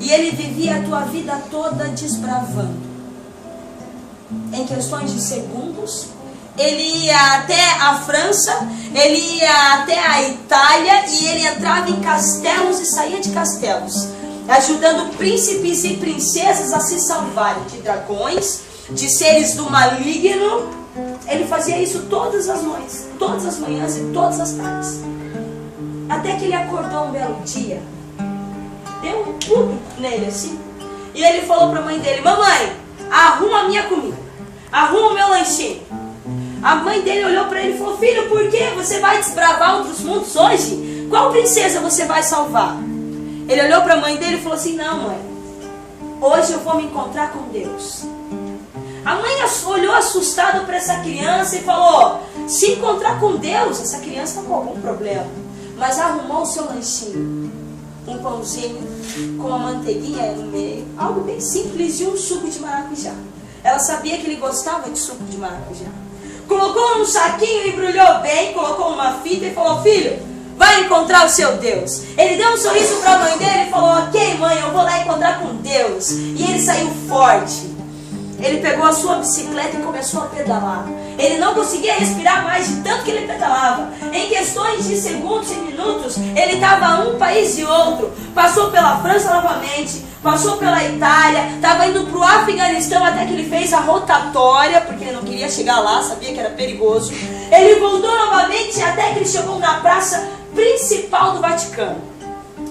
E ele vivia a tua vida toda desbravando. Em questões de segundos, ele ia até a França, ele ia até a Itália e ele entrava em castelos e saía de castelos, ajudando príncipes e princesas a se salvarem de dragões, de seres do maligno. Ele fazia isso todas as noites, todas as manhãs e todas as tardes. Até que ele acordou um belo dia, deu um pulo nele assim, e ele falou para a mãe dele: mamãe, arruma a minha comida, arruma o meu lanchinho. A mãe dele olhou para ele e falou: filho, por que você vai desbravar outros mundos hoje? Qual princesa você vai salvar? Ele olhou para a mãe dele e falou assim: não, mãe, hoje eu vou me encontrar com Deus. A mãe olhou assustada para essa criança e falou: se encontrar com Deus, essa criança está com algum problema. Mas arrumou o seu lanchinho, um pãozinho com uma manteiguinha no meio, algo bem simples, e um suco de maracujá. Ela sabia que ele gostava de suco de maracujá. Colocou num saquinho, embrulhou bem, colocou uma fita e falou: filho, vai encontrar o seu Deus. Ele deu um sorriso para a mãe dele e falou: ok, mãe, eu vou lá encontrar com Deus. E ele saiu forte. Ele pegou a sua bicicleta e começou a pedalar. Ele não conseguia respirar mais de tanto que ele pedalava. Em questões de segundos e minutos, ele estava a um país e outro. Passou pela França novamente, passou pela Itália, estava indo para o Afeganistão até que ele fez a rotatória, porque ele não queria chegar lá, sabia que era perigoso. Ele voltou novamente até que ele chegou na praça principal do Vaticano.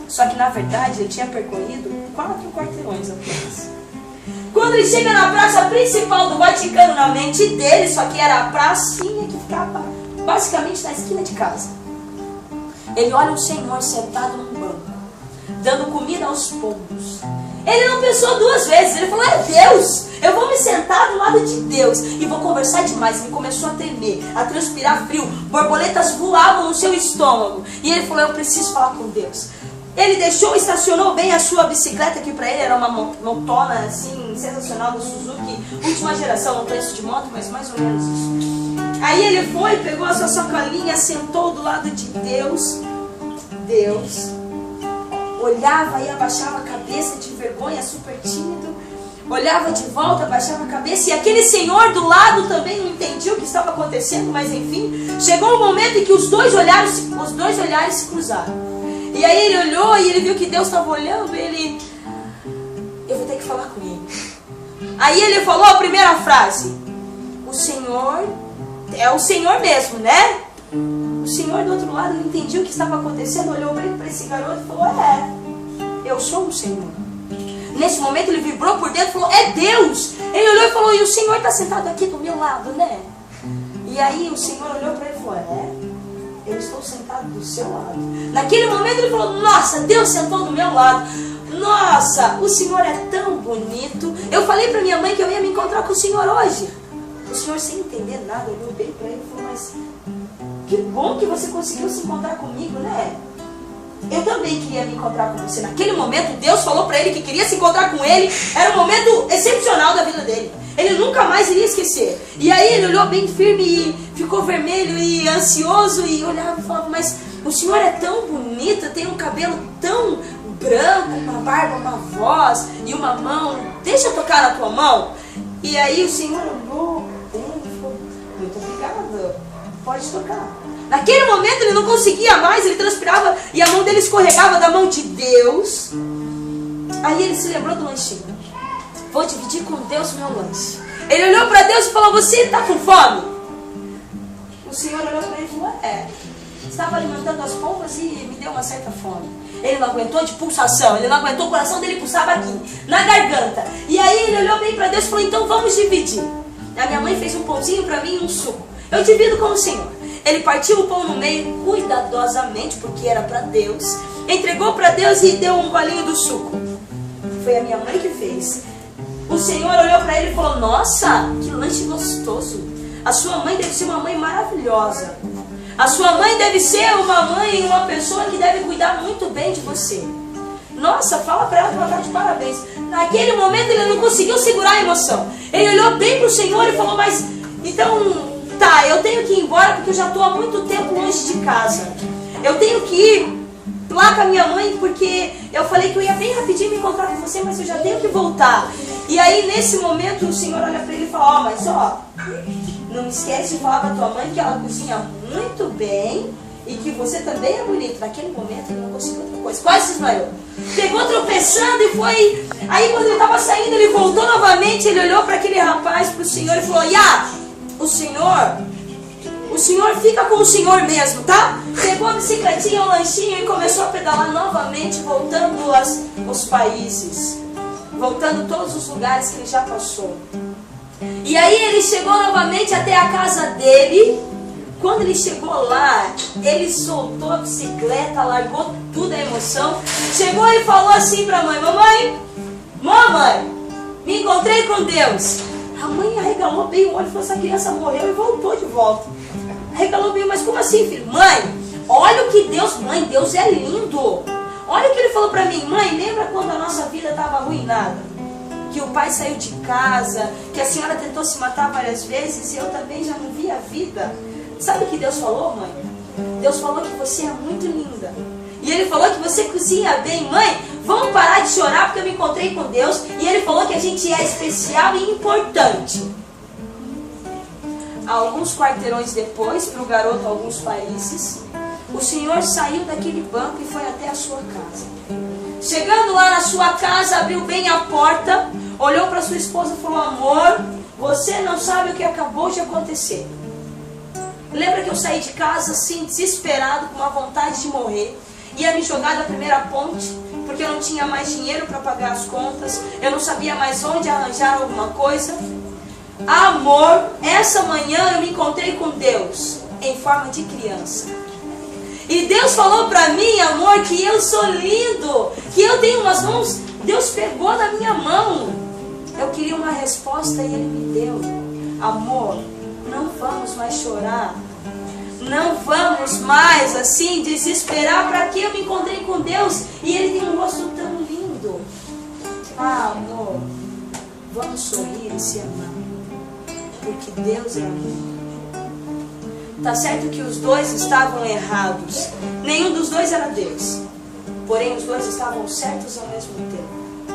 Só que na verdade ele tinha percorrido 4 quarteirões apenas. Quando ele chega na praça principal do Vaticano, na mente dele, só que era a pracinha que ficava basicamente na esquina de casa, ele olha um senhor sentado num banco, dando comida aos pombos. Ele não pensou 2 vezes, ele falou: é Deus, eu vou me sentar do lado de Deus e vou conversar demais. Ele começou a tremer, a transpirar frio, borboletas voavam no seu estômago. E ele falou: eu preciso falar com Deus. Ele estacionou bem a sua bicicleta, que para ele era uma motona assim, sensacional do Suzuki, última geração, não preço de moto, mas mais ou menos isso. Aí ele foi, pegou a sua sacolinha, sentou do lado de Deus. Deus olhava e abaixava a cabeça de vergonha, super tímido. Olhava de volta, abaixava a cabeça, e aquele senhor do lado também não entendia o que estava acontecendo, mas enfim, chegou um momento em que os dois olhares se cruzaram. E aí ele olhou e ele viu que Deus estava olhando e ele: eu vou ter que falar com ele. Aí ele falou a primeira frase: o Senhor é o Senhor mesmo, né? O Senhor do outro lado não entendia o que estava acontecendo, olhou bem para esse garoto e falou: é, eu sou o Senhor. Nesse momento ele vibrou por dentro e falou: é Deus. Ele olhou e falou: e o Senhor está sentado aqui do meu lado, né? E aí o Senhor olhou para ele e falou: é, eu estou sentado do seu lado. Naquele momento ele falou: nossa, Deus sentou do meu lado. Nossa, o Senhor é tão bonito. Eu falei para minha mãe que eu ia me encontrar com o Senhor hoje. O Senhor, sem entender nada, olhou bem para ele e falou: mas que bom que você conseguiu se encontrar comigo, né? Eu também queria me encontrar com você. Naquele momento Deus falou para ele que queria se encontrar com ele. Era um momento excepcional da vida dele. Ele nunca mais iria esquecer. E aí ele olhou bem firme e ficou vermelho e ansioso e olhava e falava: mas o Senhor é tão bonito, tem um cabelo tão branco, uma barba, uma voz e uma mão. Deixa eu tocar na tua mão. E aí o Senhor olhou bem e falou: muito obrigado, pode tocar. Naquele momento ele não conseguia mais, ele transpirava e a mão dele escorregava da mão de Deus. Aí ele se lembrou do lanchinho: vou dividir com Deus o meu lanche. Ele olhou para Deus e falou: você está com fome? O Senhor olhou para ele e falou: é, estava alimentando as pombas e me deu uma certa fome. Ele não aguentou de pulsação, ele não aguentou, o coração dele pulsava aqui, na garganta. E aí ele olhou bem para Deus e falou: então vamos dividir. A minha mãe fez um pãozinho para mim e um suco. Eu divido com o Senhor. Ele partiu o pão no meio cuidadosamente, porque era para Deus. Entregou para Deus e deu um golinho do suco. Foi a minha mãe que fez. O Senhor olhou para ele e falou: nossa, que lanche gostoso. A sua mãe deve ser uma mãe maravilhosa. A sua mãe deve ser uma mãe, uma pessoa que deve cuidar muito bem de você. Nossa, fala para ela que ela está de parabéns. Naquele momento ele não conseguiu segurar a emoção. Ele olhou bem para o Senhor e falou: mas então... tá, eu tenho que ir embora porque eu já estou há muito tempo longe de casa. Eu tenho que ir lá com a minha mãe, porque eu falei que eu ia bem rapidinho me encontrar com você, mas eu já tenho que voltar. E aí nesse momento o Senhor olha para ele e fala, mas não esquece de falar para tua mãe que ela cozinha muito bem e que você também é bonito. Naquele momento ele não conseguiu outra coisa, quase se desmaiou. Pegou tropeçando e foi. Aí quando ele estava saindo, ele voltou novamente, ele olhou para aquele rapaz, para o Senhor e falou, o senhor fica com o senhor mesmo, tá? Pegou a bicicletinha, o lanchinho e começou a pedalar novamente, voltando os países, voltando todos os lugares que ele já passou. E aí ele chegou novamente até a casa dele. Quando ele chegou lá, ele soltou a bicicleta, largou tudo a emoção, chegou e falou assim pra mãe, mamãe, me encontrei com Deus. A mãe arregalou bem o olho e falou, essa criança morreu, e voltou de volta. Arregalou bem, mas como assim, filho? Mãe, olha o que Deus é lindo. Olha o que ele falou pra mim, mãe, lembra quando a nossa vida estava arruinada? Que o pai saiu de casa, que a senhora tentou se matar várias vezes e eu também já não vi a vida. Sabe o que Deus falou, mãe? Deus falou que você é muito linda. E Ele falou que você cozinha bem. Mãe, vamos parar de chorar porque eu me encontrei com Deus. E Ele falou que a gente é especial e importante. Alguns quarteirões depois, para o garoto, alguns países, o Senhor saiu daquele banco e foi até a sua casa. Chegando lá na sua casa, abriu bem a porta, olhou para sua esposa e falou, amor, você não sabe o que acabou de acontecer. Lembra que eu saí de casa assim, desesperado, com uma vontade de morrer. Ia me jogar da primeira ponte, porque eu não tinha mais dinheiro para pagar as contas. Eu não sabia mais onde arranjar alguma coisa. Amor, essa manhã eu me encontrei com Deus, em forma de criança. E Deus falou para mim, amor, que eu sou lindo, que eu tenho umas mãos. Deus pegou na minha mão. Eu queria uma resposta e Ele me deu. Amor, não vamos mais chorar. Não vamos mais assim desesperar. Para que eu me encontrei com Deus e Ele tem um rosto tão lindo. Amor, vamos sorrir e se amar, porque Deus é amor. Tá certo que os dois estavam errados. Nenhum dos dois era Deus. Porém os dois estavam certos ao mesmo tempo,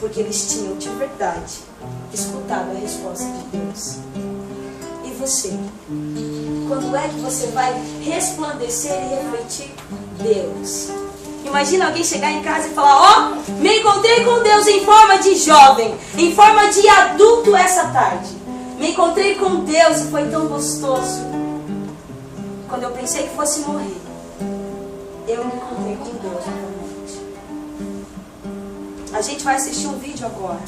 porque eles tinham de verdade escutado a resposta de Deus. E você? Quando é que você vai resplandecer e refletir Deus? Imagina alguém chegar em casa e falar, me encontrei com Deus em forma de jovem, em forma de adulto essa tarde. Me encontrei com Deus e foi tão gostoso. Quando eu pensei que fosse morrer, eu me encontrei com Deus novamente. A gente vai assistir um vídeo agora.